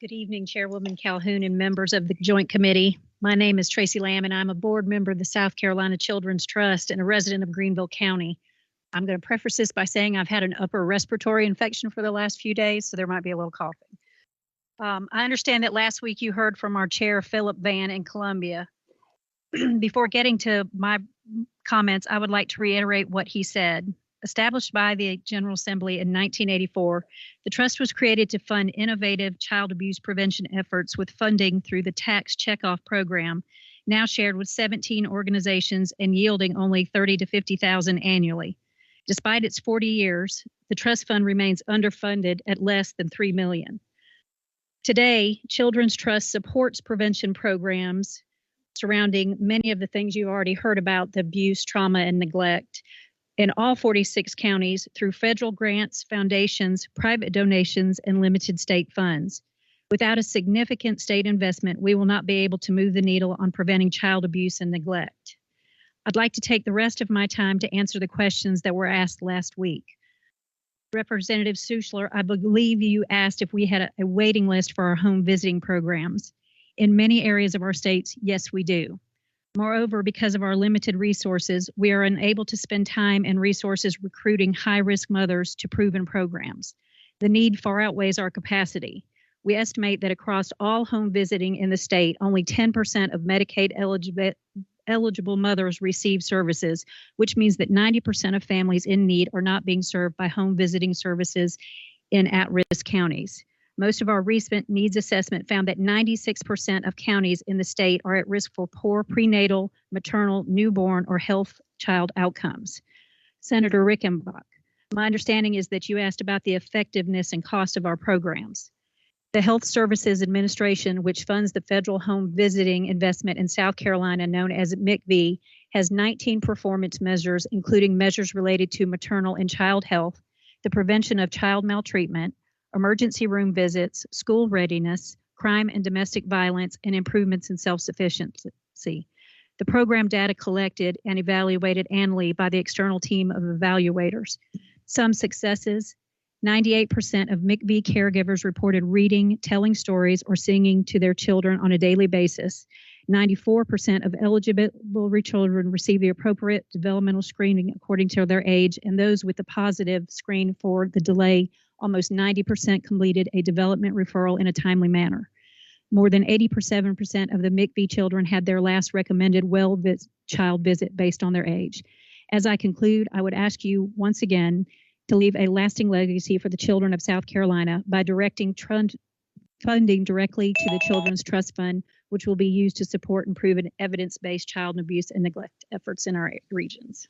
Good evening, Chairwoman Calhoun and members of the Joint Committee. My name is Tracy Lamb, and I'm a board member of the South Carolina Children's Trust and a resident of Greenville County. I'm going to preface this by saying I've had an upper respiratory infection for the last few days, so there might be a little coughing. I understand that last week you heard from our chair, Philip Van in Columbia. Before getting to my comments, I would like to reiterate what he said. Established by the General Assembly in 1984, the trust was created to fund innovative child abuse prevention efforts with funding through the tax checkoff program, now shared with 17 organizations and yielding only $30,000 to $50,000 annually. Despite its 40 years, the trust fund remains underfunded at less than $3 million. Today, Children's Trust supports prevention programs surrounding many of the things you've already heard about, the abuse, trauma, and neglect, in all 46 counties through federal grants, foundations, private donations, and limited state funds. Without a significant state investment, we will not be able to move the needle on preventing child abuse and neglect. I'd like to take the rest of my time to answer the questions that were asked last week. Representative Suchler, I believe you asked if we had a waiting list for our home visiting programs. In many areas of our states, yes, we do. Moreover, because of our limited resources, we are unable to spend time and resources recruiting high-risk mothers to proven programs. The need far outweighs our capacity. We estimate that across all home visiting in the state, only 10% of Medicaid eligible mothers receive services, which means that 90% of families in need are not being served by home visiting services in at-risk counties. Most of our recent needs assessment found that 96% of counties in the state are at risk for poor prenatal, maternal, newborn, or health child outcomes. Senator Rickenbach, my understanding is that you asked about the effectiveness and cost of our programs. The Health Services Administration, which funds the federal home visiting investment in South Carolina known as MICV, has 19 performance measures, including measures related to maternal and child health, the prevention of child maltreatment, emergency room visits, school readiness, crime and domestic violence, and improvements in self-sufficiency. The program data collected and evaluated annually by the external team of evaluators. Some successes: 98% of MICV caregivers reported reading, telling stories, or singing to their children on a daily basis. 94% of eligible children receive the appropriate developmental screening according to their age, and those with the positive screen for the delay, almost 90% completed a development referral in a timely manner. More than 87% of the MICV children had their last recommended child visit based on their age. As I conclude, I would ask you once again to leave a lasting legacy for the children of South Carolina by directing funding directly to the Children's Trust Fund, which will be used to support and prove evidence-based child abuse and neglect efforts in our regions.